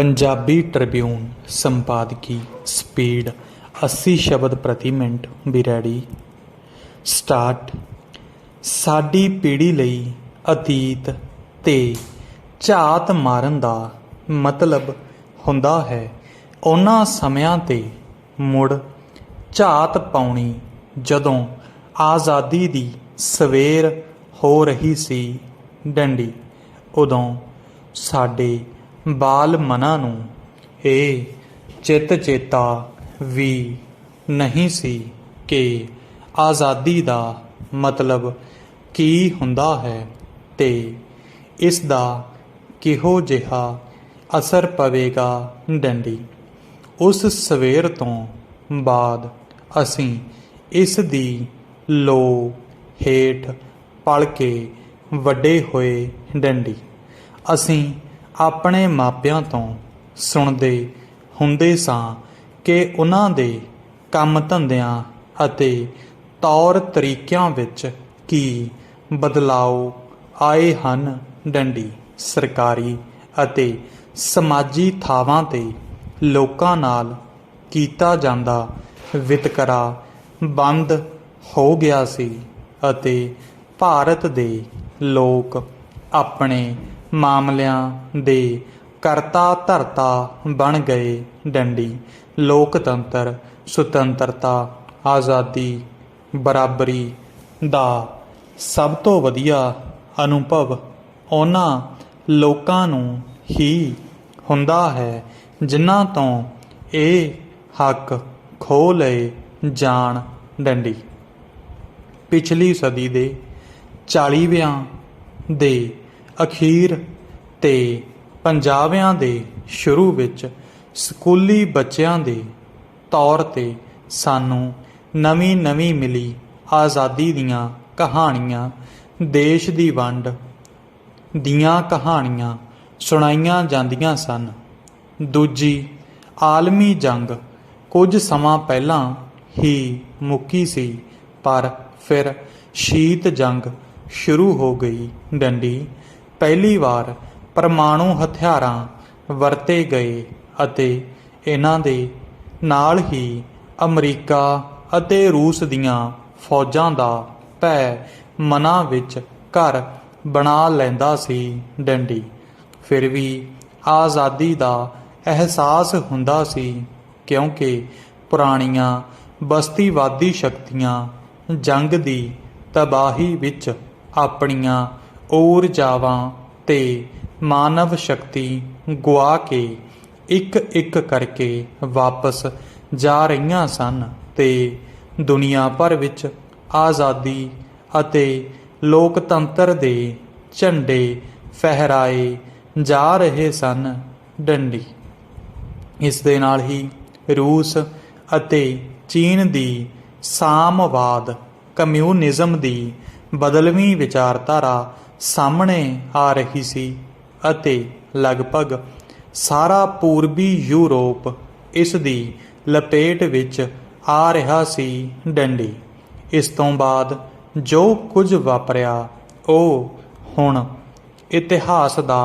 Punjabi Tribune संपादकी speed 80 शब्द प्रति minute बिरैडी start. साडी पीढ़ी लई अतीत ते ਝਾਤ ਮਾਰਨ ਦਾ ਮਤਲਬ ਹੁੰਦਾ ਹੈ ਉਹਨਾਂ ਸਮਿਆਂ 'ਤੇ ਮੁੜ ਝਾਤ ਪਾਉਣੀ ਜਦੋਂ ਆਜ਼ਾਦੀ ਦੀ ਸਵੇਰ ਹੋ ਰਹੀ ਸੀ ਡੰਡੀ। ਉਦੋਂ ਸਾਡੇ ਬਾਲ ਮਨਾਂ ਨੂੰ ਇਹ ਚਿੱਤ ਚੇਤਾ ਵੀ ਨਹੀਂ ਸੀ ਕਿ ਆਜ਼ਾਦੀ ਦਾ ਮਤਲਬ ਕੀ ਹੁੰਦਾ ਹੈ ਤੇ ਇਸ ਦਾ ਕਿਹੋ ਜਿਹਾ ਅਸਰ ਪਵੇਗਾ ਡੰਡੀ। ਉਸ ਸਵੇਰ ਤੋਂ ਬਾਅਦ ਅਸੀਂ ਇਸ ਦੀ ਲੋ ਹੇਠ ਪਲ ਕੇ ਵੱਡੇ ਹੋਏ ਡੰਡੀ। ਅਸੀਂ ਆਪਣੇ ਮਾਪਿਆਂ ਤੋਂ ਸੁਣਦੇ ਹੁੰਦੇ ਸਾਂ ਕਿ ਉਹਨਾਂ ਦੇ ਕੰਮ ਧੰਦਿਆਂ ਅਤੇ ਤੌਰ ਤਰੀਕਿਆਂ ਵਿੱਚ ਕੀ ਬਦਲਾਅ ਆਏ ਹਨ ਡੰਡੀ। ਸਰਕਾਰੀ ਅਤੇ ਸਮਾਜੀ ਥਾਵਾਂ 'ਤੇ ਲੋਕਾਂ ਨਾਲ ਕੀਤਾ ਜਾਂਦਾ ਵਿਤਕਰਾ ਬੰਦ ਹੋ ਗਿਆ ਸੀ ਅਤੇ ਭਾਰਤ ਦੇ ਲੋਕ ਆਪਣੇ ਮਾਮਲਿਆਂ ਦੇ ਕਰਤਾ ਧਰਤਾ ਬਣ ਗਏ ਡੰਡੀ। ਲੋਕਤੰਤਰ, ਸੁਤੰਤਰਤਾ, ਆਜ਼ਾਦੀ, ਬਰਾਬਰੀ ਦਾ ਸਭ ਤੋਂ ਵਧੀਆ ਅਨੁਭਵ ਉਹਨਾਂ ਲੋਕਾਂ ਨੂੰ ਹੀ ਹੁੰਦਾ ਹੈ ਜਿਨ੍ਹਾਂ ਤੋਂ ਇਹ ਹੱਕ ਖੋਹ ਲਏ ਜਾਣ ਡੰਡੀ। ਪਿਛਲੀ ਸਦੀ ਦੇ 40ਵਿਆਂ ਦੇ ਅਖੀਰ ਤੇ 50ਵਿਆਂ ਦੇ ਸ਼ੁਰੂ ਵਿੱਚ ਸਕੂਲੀ ਬੱਚਿਆਂ ਦੇ ਤੌਰ 'ਤੇ ਸਾਨੂੰ ਨਵੀਂ ਮਿਲੀ ਆਜ਼ਾਦੀ ਦੀਆਂ ਕਹਾਣੀਆਂ, ਦੇਸ਼ ਦੀ ਵੰਡ ਦੀਆਂ ਕਹਾਣੀਆਂ ਸੁਣਾਈਆਂ ਜਾਂਦੀਆਂ ਸਨ। ਦੂਜੀ ਆਲਮੀ ਜੰਗ ਕੁਝ ਸਮਾਂ ਪਹਿਲਾਂ ਹੀ ਮੁੱਕੀ ਸੀ ਪਰ ਫਿਰ ਸ਼ੀਤ ਜੰਗ ਸ਼ੁਰੂ ਹੋ ਗਈ ਡੰਡੀ। ਪਹਿਲੀ ਵਾਰ ਪਰਮਾਣੂ ਹਥਿਆਰਾਂ ਵਰਤੇ ਗਏ ਅਤੇ ਇਹਨਾਂ ਦੇ ਨਾਲ ਹੀ ਅਮਰੀਕਾ ਅਤੇ ਰੂਸ ਦੀਆਂ ਫੌਜਾਂ ਦਾ ਭੈ ਮਨਾਂ ਵਿੱਚ ਘਰ ਬਣਾ ਲੈਂਦਾ ਸੀ ਡੰਡੀ। ਫਿਰ ਵੀ ਆਜ਼ਾਦੀ ਦਾ ਅਹਿਸਾਸ ਹੁੰਦਾ ਸੀ ਕਿਉਂਕਿ ਪੁਰਾਣੀਆਂ ਬਸਤੀਵਾਦੀ ਸ਼ਕਤੀਆਂ ਜੰਗ ਦੀ ਤਬਾਹੀ ਵਿੱਚ ਆਪਣੀਆਂ ਊਰਜਾਵਾਂ ਤੇ ਮਾਨਵ ਸ਼ਕਤੀ ਗੁਆ ਕੇ ਇੱਕ ਕਰਕੇ ਵਾਪਸ ਜਾ ਰਹੀਆਂ ਸਨ ਤੇ ਦੁਨੀਆ ਭਰ ਵਿੱਚ ਆਜ਼ਾਦੀ ਅਤੇ ਲੋਕਤੰਤਰ ਦੇ ਝੰਡੇ ਫਹਿਰਾਏ ਜਾ ਰਹੇ ਸਨ ਡੰਡੀ। ਇਸ ਦੇ ਨਾਲ ਹੀ ਰੂਸ ਅਤੇ ਚੀਨ ਦੀ ਸਾਮਵਾਦ ਕਮਿਊਨਿਜ਼ਮ ਦੀ ਬਦਲਵੀਂ ਵਿਚਾਰਧਾਰਾ ਸਾਹਮਣੇ ਆ ਰਹੀ ਸੀ ਅਤੇ ਲਗਭਗ ਸਾਰਾ ਪੂਰਬੀ ਯੂਰਪ ਇਸ ਦੀ ਲਪੇਟ ਵਿੱਚ ਆ ਰਿਹਾ ਸੀ ਡੰਡੀ। ਇਸ ਤੋਂ ਬਾਅਦ ਜੋ ਕੁਝ ਵਾਪਰਿਆ ਉਹ ਹੁਣ ਇਤਿਹਾਸ ਦਾ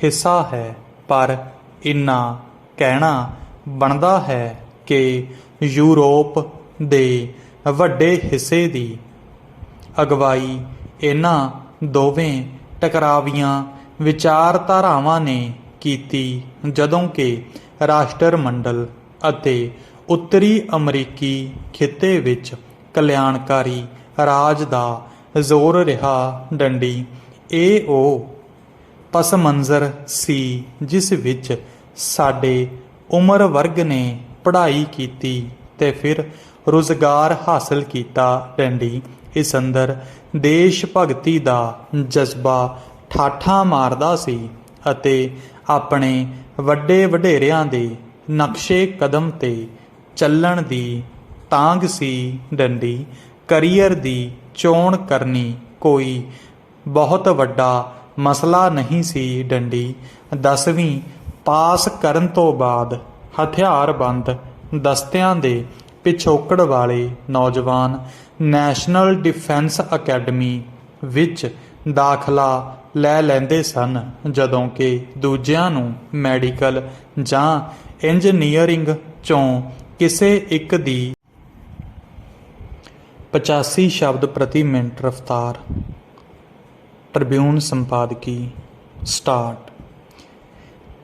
ਹਿੱਸਾ ਹੈ ਪਰ ਇੰਨਾ ਕਹਿਣਾ ਬਣਦਾ ਹੈ ਕਿ ਯੂਰਪ ਦੇ ਵੱਡੇ ਹਿੱਸੇ ਦੀ ਅਗਵਾਈ ਇਹਨਾਂ ਦੋਵੇਂ ਟਕਰਾਵੀਆਂ ਵਿਚਾਰਧਾਰਾਵਾਂ ਨੇ ਕੀਤੀ ਜਦੋਂ ਕਿ ਰਾਸ਼ਟਰਮੰਡਲ ਅਤੇ ਉੱਤਰੀ ਅਮਰੀਕੀ ਖਿੱਤੇ ਵਿੱਚ ਕਲਿਆਣਕਾਰੀ ਰਾਜ ਦਾ ਜ਼ੋਰ ਰਿਹਾ ਡੰਡੀ। ਇਹ ਉਹ ਪਸ ਮੰਜ਼ਰ ਸੀ ਜਿਸ ਵਿੱਚ ਸਾਡੇ ਉਮਰ ਵਰਗ ਨੇ ਪੜ੍ਹਾਈ ਕੀਤੀ ਤੇ ਫਿਰ ਰੁਜ਼ਗਾਰ ਹਾਸਲ ਕੀਤਾ ਡੰਡੀ। ਇਸ ਅੰਦਰ ਦੇਸ਼ ਭਗਤੀ ਦਾ ਜਜ਼ਬਾ ਠਾਠਾਂ ਮਾਰਦਾ ਸੀ ਅਤੇ ਆਪਣੇ ਵੱਡੇ ਵਡੇਰਿਆਂ ਦੇ ਨਕਸ਼ੇ ਕਦਮ ਤੇ ਚੱਲਣ ਦੀ ਤਾਂਘ ਸੀ ਡੰਡੀ। ਕਰੀਅਰ ਦੀ ਚੋਣ ਕਰਨੀ ਕੋਈ ਬਹੁਤ ਵੱਡਾ ਮਸਲਾ ਨਹੀਂ ਸੀ ਡੰਡੀ। 10ਵੀਂ ਪਾਸ ਕਰਨ ਤੋਂ ਬਾਅਦ ਹਥਿਆਰਬੰਦ ਦਸਤਿਆਂ ਦੇ ਪਿਛੋਕੜ ਵਾਲੇ ਨੌਜਵਾਨ ਨੈਸ਼ਨਲ ਡਿਫੈਂਸ ਅਕੈਡਮੀ ਵਿੱਚ ਦਾਖਲਾ ਲੈ ਲੈਂਦੇ ਸਨ, ਜਦੋਂ ਕਿ ਦੂਜਿਆਂ ਨੂੰ ਮੈਡੀਕਲ ਜਾਂ ਇੰਜੀਨੀਅਰਿੰਗ 'ਚੋਂ ਕਿਸੇ ਇੱਕ ਦੀ 85 ਸ਼ਬਦ ਪ੍ਰਤੀ ਮਿੰਟ ਰਫ਼ਤਾਰ। Tribune ਸੰਪਾਦਕੀ start.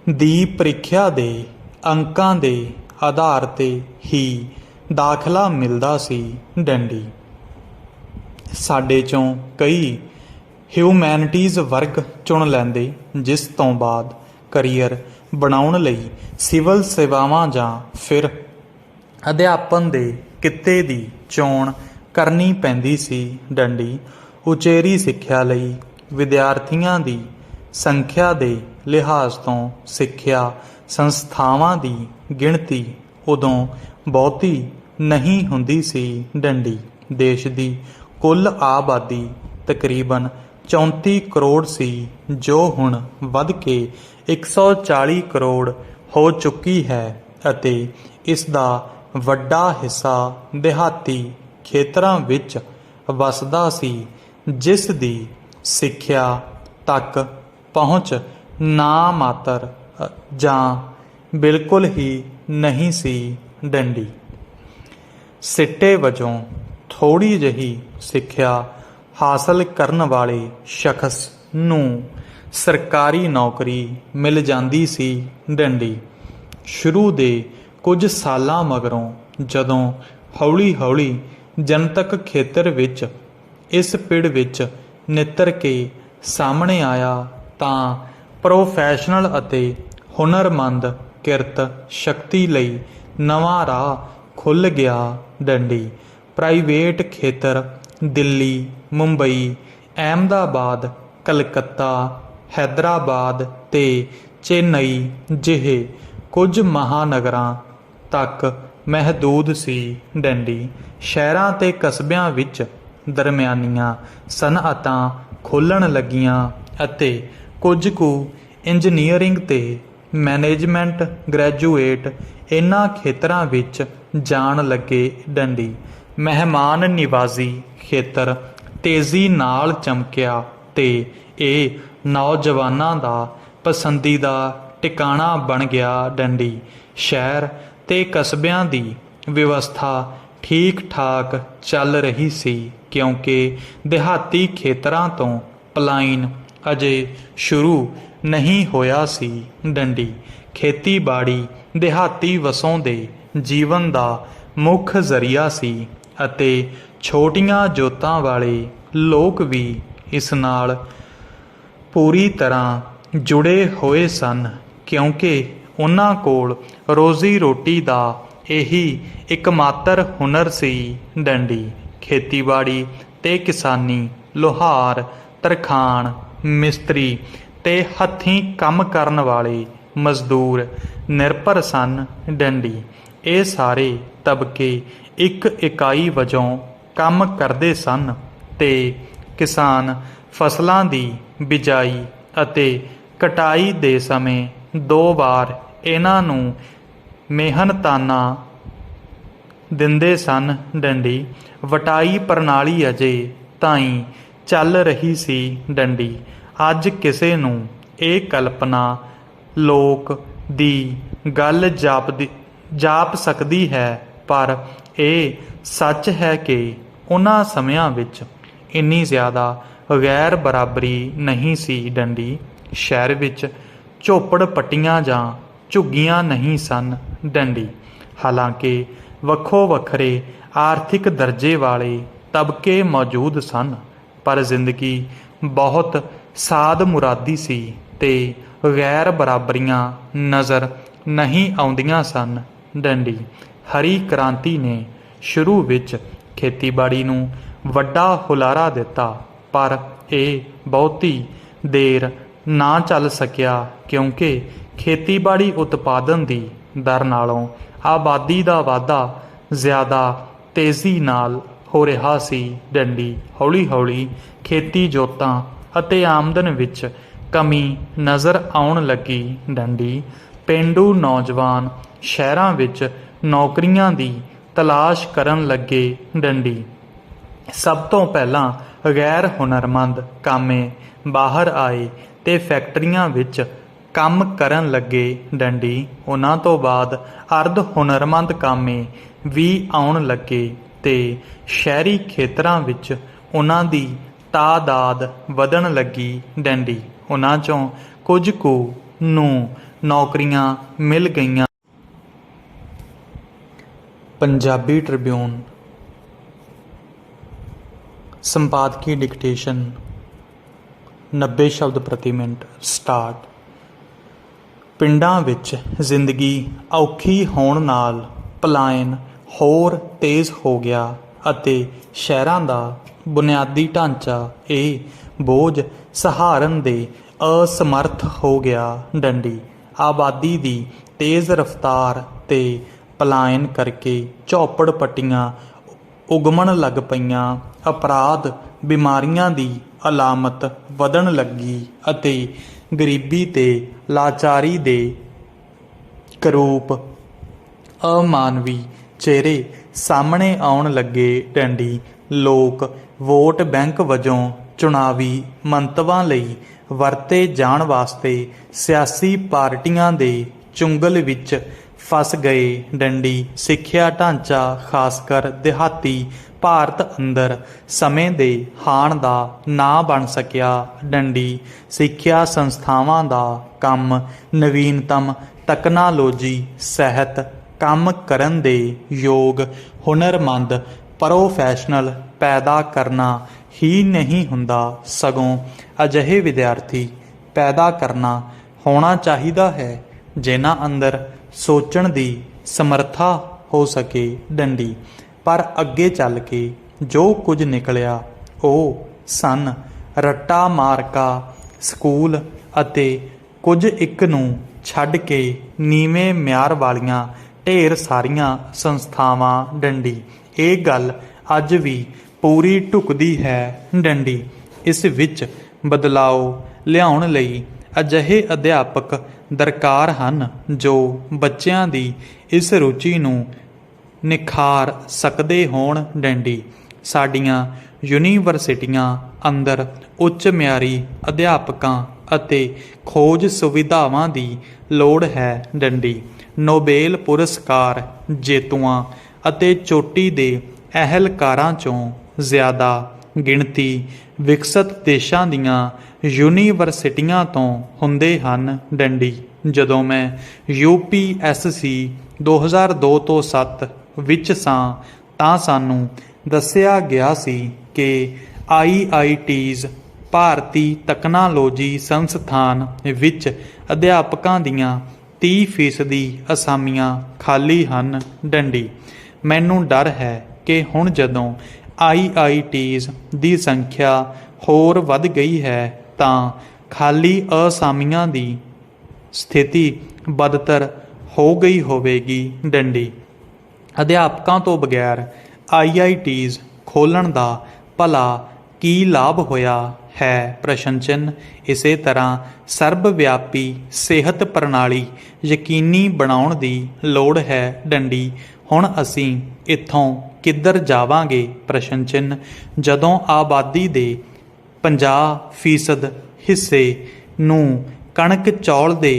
ਦੀ ਪ੍ਰੀਖਿਆ ਦੇ ਅੰਕਾਂ ਦੇ ਆਧਾਰ ਤੇ ਹੀ ਦਾਖਲਾ ਮਿਲਦਾ ਸੀ ਡੰਡੀ। ਸਾਡੇ ਚੋਂ ਕਈ ਹਿਊਮੈਨਿਟੀਜ਼ ਵਰਗ ਚੁਣ ਲੈਂਦੇ, ਜਿਸ ਤੋਂ ਬਾਅਦ ਕਰੀਅਰ ਬਣਾਉਣ ਲਈ ਸਿਵਲ ਸੇਵਾਵਾਂ ਜਾਂ ਫਿਰ ਅਧਿਆਪਨ ਦੇ ਕਿੱਤੇ ਦੀ ਚੋਣ ਕਰਨੀ ਪੈਂਦੀ ਸੀ ਡੰਡੀ। ਉਚੇਰੀ ਸਿੱਖਿਆ ਲਈ ਵਿਦਿਆਰਥੀਆਂ ਦੀ ਸੰਖਿਆ ਦੇ ਲਿਹਾਜ਼ ਤੋਂ ਸਿੱਖਿਆ ਸੰਸਥਾਵਾਂ ਦੀ ਗਿਣਤੀ ਉਦੋਂ ਬਹੁਤੀ ਨਹੀਂ ਹੁੰਦੀ ਸੀ ਡੰਡੀ। ਦੇਸ਼ ਦੀ ਕੁੱਲ ਆਬਾਦੀ ਤਕਰੀਬਨ 34 ਕਰੋੜ ਸੀ, ਜੋ ਹੁਣ ਵੱਧ ਕੇ 140 ਕਰੋੜ ਹੋ ਚੁੱਕੀ ਹੈ ਅਤੇ ਇਸ ਦਾ ਵੱਡਾ ਹਿੱਸਾ ਦਿਹਾਤੀ ਖੇਤਰਾਂ ਵਿੱਚ ਵਸਦਾ ਸੀ, ਜਿਸ ਦੀ ਸਿੱਖਿਆ ਤੱਕ ਪਹੁੰਚ ਨਾ ਮਾਤਰ ਜਾਂ ਬਿਲਕੁਲ ਹੀ ਨਹੀਂ ਸੀ ਡੰਡੀ। ਸਿੱਟੇ ਵਜੋਂ ਥੋੜ੍ਹੀ ਜਿਹੀ ਸਿੱਖਿਆ ਹਾਸਲ ਕਰਨ ਵਾਲੇ ਸ਼ਖਸ ਨੂੰ ਸਰਕਾਰੀ ਨੌਕਰੀ ਮਿਲ ਜਾਂਦੀ ਸੀ ਡੰਡੀ। ਸ਼ੁਰੂ ਦੇ ਕੁਝ ਸਾਲਾਂ ਮਗਰੋਂ ਜਦੋਂ ਹੌਲੀ-ਹੌਲੀ ਜਨਤਕ ਖੇਤਰ ਵਿੱਚ ਇਸ ਪਿੜ ਵਿੱਚ ਨਿੱਤਰ ਕੇ ਸਾਹਮਣੇ ਆਇਆ, ਤਾਂ ਪ੍ਰੋਫੈਸ਼ਨਲ ਅਤੇ ਹੁਨਰਮੰਦ ਕਿਰਤ ਸ਼ਕਤੀ ਲਈ ਨਵਾਂ ਰਾਹ ਖੁੱਲ੍ਹ ਗਿਆ ਡੰਡੀ। ਪ੍ਰਾਈਵੇਟ ਖੇਤਰ ਦਿੱਲੀ, ਮੁੰਬਈ, ਅਹਿਮਦਾਬਾਦ, ਕਲਕੱਤਾ, ਹੈਦਰਾਬਾਦ ਤੇ ਚੇਨਈ ਜਿਹੇ ਕੁਝ ਮਹਾਨਗਰਾਂ ਤੱਕ ਮਹਿਦੂਦ ਸੀ ਡੰਡੀ। ਸ਼ਹਿਰਾਂ ਤੇ ਕਸਬਿਆਂ ਵਿੱਚ ਦਰਮਿਆਨੀਆਂ ਸਨਅਤਾਂ ਖੁੱਲ੍ਹਣ ਲੱਗੀਆਂ ਅਤੇ ਕੁਝ ਕੁ ਇੰਜੀਨੀਅਰਿੰਗ ਤੇ ਮੈਨੇਜਮੈਂਟ ਗ੍ਰੈਜੂਏਟ ਇਹਨਾਂ ਖੇਤਰਾਂ ਵਿੱਚ ਜਾਣ ਲੱਗੇ ਡੰਡੀ। ਮਹਿਮਾਨ ਨਿਵਾਜ਼ੀ ਖੇਤਰ ਤੇਜ਼ੀ ਨਾਲ ਚਮਕਿਆ ਤੇ ਇਹ ਨੌਜਵਾਨਾਂ ਦਾ ਪਸੰਦੀਦਾ ਟਿਕਾਣਾ ਬਣ ਗਿਆ ਡੰਡੀ। ਸ਼ਹਿਰ ਤੇ ਕਸਬਿਆਂ ਦੀ ਵਿਵਸਥਾ ਠੀਕ ਠਾਕ ਚੱਲ ਰਹੀ ਸੀ, ਕਿਉਂਕਿ ਦਿਹਾਤੀ ਖੇਤਰਾਂ ਤੋਂ ਪਲਾਇਨ ਅਜੇ ਸ਼ੁਰੂ ਨਹੀਂ ਹੋਇਆ ਸੀ ਡੰਡੀ। ਖੇਤੀਬਾੜੀ ਦਿਹਾਤੀ ਵਸੋਂ ਦੇ ਜੀਵਨ ਦਾ ਮੁੱਖ ਜ਼ਰੀਆ ਸੀ ਅਤੇ ਛੋਟੀਆਂ ਜੋਤਾਂ ਵਾਲੇ ਲੋਕ ਵੀ ਇਸ ਨਾਲ ਪੂਰੀ ਤਰ੍ਹਾਂ ਜੁੜੇ ਹੋਏ ਸਨ, ਕਿਉਂਕਿ ਉਹਨਾਂ ਕੋਲ ਰੋਜ਼ੀ ਰੋਟੀ ਦਾ ਇਹੀ ਇੱਕਮਾਤਰ ਹੁਨਰ ਸੀ ਡੰਡੀ। ਖੇਤੀਬਾੜੀ ਤੇ ਕਿਸਾਨੀ, ਲੁਹਾਰ, ਤਰਖਾਣ, ਮਿਸਤਰੀ ਤੇ ਹੱਥੀਂ ਕੰਮ ਕਰਨ ਵਾਲੇ ਮਜ਼ਦੂਰ ਨਿਰਭਰ ਸਨ ਡੰਡੀ। ਇਹ ਸਾਰੇ ਤਬਕੇ ਇੱਕ ਇਕਾਈ ਵਜੋਂ ਕੰਮ ਕਰਦੇ ਸਨ ਤੇ ਕਿਸਾਨ ਫਸਲਾਂ ਦੀ ਬਿਜਾਈ ਅਤੇ ਕਟਾਈ ਦੇ ਸਮੇਂ 2 ਵਾਰ ਇਹਨਾਂ ਨੂੰ ਮਿਹਨਤਾਨਾ ਦਿੰਦੇ ਸਨ ਡੰਡੀ। ਵਟਾਈ ਪ੍ਰਣਾਲੀ ਅਜੇ ਤਾਈਂ ਚੱਲ ਰਹੀ ਸੀ ਡੰਡੀ। ਅੱਜ ਕਿਸੇ ਨੂੰ ਇਹ ਕਲਪਨਾ ਲੋਕ ਦੀ ਗੱਲ ਜਾਪ ਸਕਦੀ ਹੈ, ਪਰ ਇਹ ਸੱਚ ਹੈ ਕਿ ਉਹਨਾਂ ਸਮਿਆਂ ਵਿੱਚ ਇੰਨੀ ਜ਼ਿਆਦਾ ਗੈਰ ਬਰਾਬਰੀ ਨਹੀਂ ਸੀ ਡੰਡੀ। ਸ਼ਹਿਰ ਵਿੱਚ ਝੋਪੜ ਪੱਟੀਆਂ ਜਾਂ ਝੁੱਗੀਆਂ ਨਹੀਂ ਸਨ ਡੰਡੀ। ਹਾਲਾਂਕਿ ਵੱਖੋ ਵੱਖਰੇ ਆਰਥਿਕ ਦਰਜੇ ਵਾਲੇ ਤਬਕੇ ਮੌਜੂਦ ਸਨ, ਪਰ ਜ਼ਿੰਦਗੀ ਬਹੁਤ ਸਾਦ ਮੁਰਾਦੀ ਸੀ ਤੇ ਗੈਰ ਬਰਾਬਰੀਆਂ ਨਜ਼ਰ ਨਹੀਂ ਆਉਂਦੀਆਂ ਸਨ ਡੰਡੀ। ਹਰੀ ਕ੍ਰਾਂਤੀ ਨੇ ਸ਼ੁਰੂ ਵਿੱਚ ਖੇਤੀਬਾੜੀ ਨੂੰ ਵੱਡਾ ਹੁਲਾਰਾ ਦਿੱਤਾ, ਪਰ ਇਹ ਬਹੁਤੀ ਦੇਰ ਨਾ ਚੱਲ ਸਕਿਆ, ਕਿਉਂਕਿ ਖੇਤੀਬਾੜੀ ਉਤਪਾਦਨ ਦੀ ਦਰ ਨਾਲੋਂ ਆਬਾਦੀ ਦਾ ਵਾਧਾ ਜ਼ਿਆਦਾ ਤੇਜ਼ੀ ਨਾਲ ਹੋ ਰਿਹਾ ਸੀ ਡੰਡੀ। ਹੌਲੀ ਹੌਲੀ ਖੇਤੀ ਜੋਤਾਂ ਅਤੇ ਆਮਦਨ ਵਿੱਚ ਕਮੀ ਨਜ਼ਰ ਆਉਣ ਲੱਗੀ ਡੰਡੀ। ਪੇਂਡੂ ਨੌਜਵਾਨ ਸ਼ਹਿਰਾਂ ਵਿੱਚ ਨੌਕਰੀਆਂ ਦੀ ਤਲਾਸ਼ ਕਰਨ ਲੱਗੇ ਡੰਡੀ। ਸਭ ਤੋਂ ਪਹਿਲਾਂ ਗੈਰ ਹੁਨਰਮੰਦ ਕਾਮੇ ਬਾਹਰ ਆਏ ਤੇ ਫੈਕਟਰੀਆਂ ਵਿੱਚ ਕੰਮ ਕਰਨ ਲੱਗੇ ਡੰਡੀ। ਉਹਨਾਂ ਤੋਂ ਬਾਅਦ ਅਰਧ ਹੁਨਰਮੰਦ ਕਾਮੇ ਵੀ ਆਉਣ ਲੱਗੇ ਤੇ ਸ਼ਹਿਰੀ ਖੇਤਰਾਂ ਵਿੱਚ ਉਹਨਾਂ ਦੀ ਤਾਦਾਦ ਵਧਣ ਲੱਗੀ ਡੰਡੀ। ਉਹਨਾਂ 'ਚੋਂ ਕੁਝ ਕੁ ਨੂੰ ਨੌਕਰੀਆਂ ਮਿਲ ਗਈਆਂ। ਪੰਜਾਬੀ ਟ੍ਰਿਬਿਊਨ। ਸੰਪਾਦਕੀ ਡਿਕਟੇਸ਼ਨ 90 ਸ਼ਬਦ ਪ੍ਰਤੀ ਮਿੰਟ। ਸਟਾਰਟ। ਪਿੰਡਾਂ ਵਿੱਚ ਜ਼ਿੰਦਗੀ ਔਖੀ ਹੋਣ ਨਾਲ ਪਲਾਇਨ ਹੋਰ ਤੇਜ਼ ਹੋ ਗਿਆ ਅਤੇ ਸ਼ਹਿਰਾਂ ਦਾ ਬੁਨਿਆਦੀ ਢਾਂਚਾ ਇਹ ਬੋਝ ਸਹਾਰਨ ਦੇ ਅਸਮਰਥ ਹੋ ਗਿਆ ਡੰਡੀ। ਆਬਾਦੀ ਦੀ ਤੇਜ਼ ਰਫ਼ਤਾਰ ਤੇ ਪਲਾਇਨ ਕਰਕੇ ਝੌਪੜ ਪੱਟੀਆਂ ਉਗਮਣ ਲੱਗ ਪਈਆਂ। ਅਪਰਾਧ ਬਿਮਾਰੀਆਂ ਦੀ ਅਲਾਮਤ ਵਧਣ ਲੱਗੀ ਅਤੇ ਗਰੀਬੀ ਤੇ ਲਾਚਾਰੀ ਦੇ ਕਰੂਪ ਅਮਾਨਵੀ ਚਿਹਰੇ ਸਾਹਮਣੇ ਆਉਣ ਲੱਗੇ ਡੰਡੀ। ਲੋਕ ਵੋਟ ਬੈਂਕ ਵਜੋਂ ਚੁਣਾਵੀ ਮੰਤਵਾਂ ਲਈ ਵਰਤੇ ਜਾਣ ਵਾਸਤੇ ਸਿਆਸੀ ਪਾਰਟੀਆਂ ਦੇ ਚੁੰਗਲ ਵਿੱਚ ਫਸ ਗਏ ਡੰਡੀ। ਸਿੱਖਿਆ ਢਾਂਚਾ ਖਾਸਕਰ ਦਿਹਾਤੀ ਭਾਰਤ ਅੰਦਰ ਸਮੇਂ ਦੇ ਹਾਣ ਦਾ ਨਾ ਬਣ ਸਕਿਆ ਡੰਡੀ। ਸਿੱਖਿਆ ਸੰਸਥਾਵਾਂ ਦਾ ਕੰਮ ਨਵੀਨਤਮ ਤਕਨਾਲੋਜੀ ਸਹਿਤ ਕੰਮ ਕਰਨ ਦੇ ਯੋਗ ਹੁਨਰਮੰਦ ਪ੍ਰੋਫੈਸ਼ਨਲ ਪੈਦਾ ਕਰਨਾ ਹੀ ਨਹੀਂ ਹੁੰਦਾ, ਸਗੋਂ ਅਜਿਹੇ ਵਿਦਿਆਰਥੀ ਪੈਦਾ ਕਰਨਾ ਹੋਣਾ ਚਾਹੀਦਾ ਹੈ ਜਿਨ੍ਹਾਂ ਅੰਦਰ ਸੋਚਣ ਦੀ ਸਮਰੱਥਾ ਹੋ ਸਕੇ ਡੰਡੀ। ਪਰ ਅੱਗੇ ਚੱਲ ਕੇ ਜੋ ਕੁਝ ਨਿਕਲਿਆ ਉਹ ਸਨ ਰੱਟਾ ਮਾਰਕਾ ਸਕੂਲ ਅਤੇ ਕੁਝ ਇੱਕ ਨੂੰ ਛੱਡ ਕੇ ਨੀਵੇਂ ਮਿਆਰ ਵਾਲੀਆਂ ਢੇਰ ਸਾਰੀਆਂ ਸੰਸਥਾਵਾਂ ਡੰਡੀ। ਇਹ ਗੱਲ ਅੱਜ ਵੀ ਪੂਰੀ ਢੁਕਦੀ ਹੈ ਡੰਡੀ। ਇਸ ਵਿੱਚ ਬਦਲਾਓ ਲਿਆਉਣ ਲਈ ਅਜਿਹੇ ਅਧਿਆਪਕ ਦਰਕਾਰ ਹਨ ਜੋ ਬੱਚਿਆਂ ਦੀ ਇਸ ਰੁਚੀ ਨੂੰ ਨਿਖਾਰ ਸਕਦੇ ਹੋਣ ਡੰਡੀ। ਸਾਡੀਆਂ ਯੂਨੀਵਰਸਿਟੀਆਂ ਅੰਦਰ ਉੱਚ ਮਿਆਰੀ ਅਧਿਆਪਕਾਂ ਅਤੇ ਖੋਜ ਸੁਵਿਧਾਵਾਂ ਦੀ ਲੋੜ ਹੈ ਡੰਡੀ। ਨੋਬੇਲ ਪੁਰਸਕਾਰ ਜੇਤੂਆਂ ਅਤੇ ਚੋਟੀ ਦੇ ਅਹਿਲਕਾਰਾਂ 'ਚੋਂ ਜ਼ਿਆਦਾ ਗਿਣਤੀ ਵਿਕਸਤ ਦੇਸ਼ਾਂ ਦੀਆਂ ਯੂਨੀਵਰਸਿਟੀਆਂ ਤੋਂ ਹੁੰਦੇ ਹਨ ਡੰਡੀ। ਜਦੋਂ ਮੈਂ UPSC 2002 ਤੋਂ 7 ਵਿੱਚ ਸਾਂ ਤਾਂ ਸਾਨੂੰ ਦੱਸਿਆ ਗਿਆ ਸੀ ਕਿ IITs ਭਾਰਤੀ ਤਕਨਾਲੋਜੀ ਸੰਸਥਾਨ ਵਿੱਚ ਅਧਿਆਪਕਾਂ ਦੀਆਂ 30% ਅਸਾਮੀਆਂ ਖਾਲੀ ਹਨ ਡੰਡੀ। ਮੈਨੂੰ ਡਰ ਹੈ ਕਿ ਹੁਣ ਜਦੋਂ IITs ਦੀ ਸੰਖਿਆ ਹੋਰ ਵੱਧ ਗਈ ਹੈ ਤਾਂ ਖਾਲੀ ਅਸਾਮੀਆਂ ਦੀ ਸਥਿਤੀ ਬਦਤਰ ਹੋ ਗਈ ਹੋਵੇਗੀ ਡੰਡੀ। ਅਧਿਆਪਕਾਂ ਤੋਂ ਬਗੈਰ IITs ਖੋਲ੍ਹਣ ਦਾ ਭਲਾ ਕੀ ਲਾਭ ਹੋਇਆ ਹੈ? ਪ੍ਰਸ਼ਨ ਚਿੰਨ੍ਹ। ਇਸੇ ਤਰ੍ਹਾਂ ਸਰਬ ਵਿਆਪੀ ਸਿਹਤ ਪ੍ਰਣਾਲੀ ਯਕੀਨੀ ਬਣਾਉਣ ਦੀ ਲੋੜ ਹੈ ਡੰਡੀ। ਹੁਣ ਅਸੀਂ ਇੱਥੋਂ ਕਿੱਧਰ ਜਾਵਾਂਗੇ? ਪ੍ਰਸ਼ਨ ਚਿੰਨ੍ਹ। ਜਦੋਂ ਆਬਾਦੀ ਦੇ 50% ਹਿੱਸੇ ਨੂੰ ਕਣਕ ਚੌਲ ਦੇ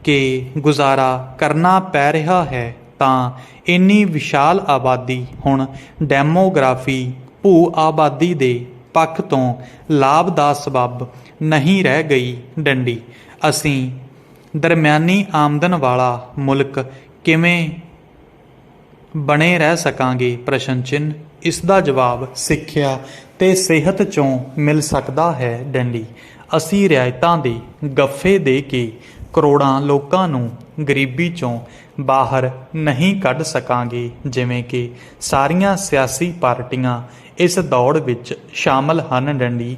ਕੇ ਗੁਜ਼ਾਰਾ ਕਰਨਾ ਪੈ ਰਿਹਾ ਹੈ ਤਾਂ ਇੰਨੀ ਵਿਸ਼ਾਲ ਆਬਾਦੀ ਹੁਣ ਡੈਮੋਗ੍ਰਾਫੀ ਭੂ ਆਬਾਦੀ ਦੇ ਪੱਖ ਤੋਂ ਲਾਭ ਦਾ ਸਬੱਬ ਨਹੀਂ ਰਹਿ ਗਈ ਡੰਡੀ। ਅਸੀਂ ਦਰਮਿਆਨੀ ਆਮਦਨ ਵਾਲਾ ਮੁਲਕ ਕਿਵੇਂ ਬਣੇ ਰਹਿ ਸਕਾਂਗੇ? ਪ੍ਰਸ਼ਨ ਚਿੰਨ੍ਹ। ਇਸ ਦਾ ਜਵਾਬ ਸਿੱਖਿਆ ਤੇ ਸਿਹਤ 'ਚੋਂ ਮਿਲ ਸਕਦਾ ਹੈ ਡੰਡੀ। ਅਸੀਂ ਰਿਆਇਤਾਂ ਦੇ ਗੱਫੇ ਦੇ ਕੇ ਕਰੋੜਾਂ ਲੋਕਾਂ ਨੂੰ ਗਰੀਬੀ 'ਚੋਂ ਬਾਹਰ ਨਹੀਂ ਕੱਢ ਸਕਾਂਗੇ। ਜਿਵੇਂ ਕਿ ਸਾਰੀਆਂ ਸਿਆਸੀ ਪਾਰਟੀਆਂ ਇਸ ਦੌੜ ਵਿੱਚ ਸ਼ਾਮਲ ਹਨ ਡੰਡੀ।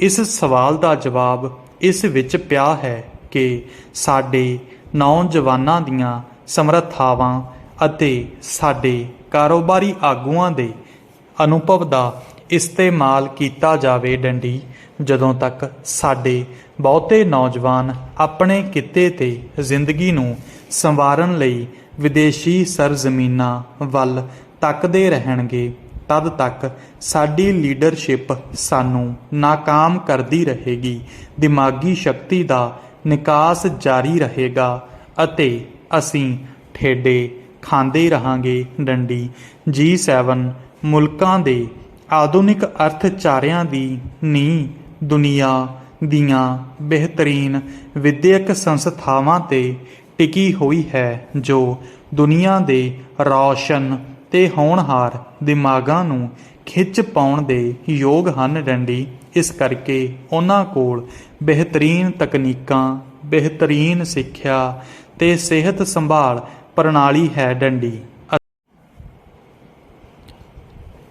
ਇਸ ਸਵਾਲ ਦਾ ਜਵਾਬ ਇਸ ਵਿੱਚ ਪਿਆ ਹੈ ਕਿ ਸਾਡੇ ਨੌਜਵਾਨਾਂ ਦੀਆਂ ਸਮਰੱਥਾਵਾਂ ਅਤੇ ਸਾਡੇ ਕਾਰੋਬਾਰੀ ਆਗੂਆਂ ਦੇ ਅਨੁਭਵ ਦਾ ਇਸਤੇਮਾਲ ਕੀਤਾ ਜਾਵੇ ਡੰਡੀ। ਜਦੋਂ ਤੱਕ ਸਾਡੇ ਬਹੁਤੇ ਨੌਜਵਾਨ ਆਪਣੇ ਕਿੱਤੇ ਤੇ ਜ਼ਿੰਦਗੀ ਨੂੰ ਸੰਵਾਰਨ ਲਈ ਵਿਦੇਸ਼ੀ ਸਰਜ਼ਮੀਨਾਂ ਵੱਲ ਤੱਕਦੇ ਰਹਿਣਗੇ ਤਦ ਤੱਕ ਸਾਡੀ ਲੀਡਰਸ਼ਿਪ ਸਾਨੂੰ ਨਾਕਾਮ ਕਰਦੀ ਰਹੇਗੀ। ਦਿਮਾਗੀ ਸ਼ਕਤੀ ਦਾ ਨਿਕਾਸ ਜਾਰੀ ਰਹੇਗਾ ਅਤੇ ਅਸੀਂ ਠੇਡੇ ਖਾਂਦੇ ਰਹਾਂਗੇ। ਡੰਡੀ G7 ਮੁਲਕਾਂ ਦੇ ਆਧੁਨਿਕ ਅਰਥਚਾਰਿਆਂ ਦੀ ਨੀਂਹ ਦੁਨੀਆ ਦੀਆਂ ਬਿਹਤਰੀਨ ਵਿਦਿਅਕ ਸੰਸਥਾਵਾਂ 'ਤੇ ਟਿਕੀ ਹੋਈ ਹੈ, ਜੋ ਦੁਨੀਆ ਦੇ ਰੌਸ਼ਨ ਤੇ ਹੋਣਹਾਰ ਦਿਮਾਗਾਂ ਨੂੰ ਖਿੱਚ ਪਾਉਣ ਦੇ ਯੋਗ ਹਨ। ਡੰਡੀ ਇਸ ਕਰਕੇ ਉਹਨਾਂ ਕੋਲ ਬਿਹਤਰੀਨ ਤਕਨੀਕਾਂ, ਬਿਹਤਰੀਨ ਸਿੱਖਿਆ ਤੇ ਸਿਹਤ ਸੰਭਾਲ ਪ੍ਰਣਾਲੀ ਹੈ। ਡੰਡੀ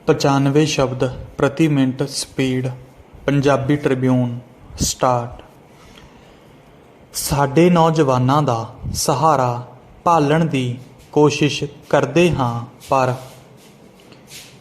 95 ਸ਼ਬਦ ਪ੍ਰਤੀ minute speed. Punjabi Tribune start. ਸਾਡੇ ਨੌਜਵਾਨਾਂ ਦਾ ਸਹਾਰਾ ਭਾਲਣ ਦੀ ਕੋਸ਼ਿਸ਼ ਕਰਦੇ ਹਾਂ, ਪਰ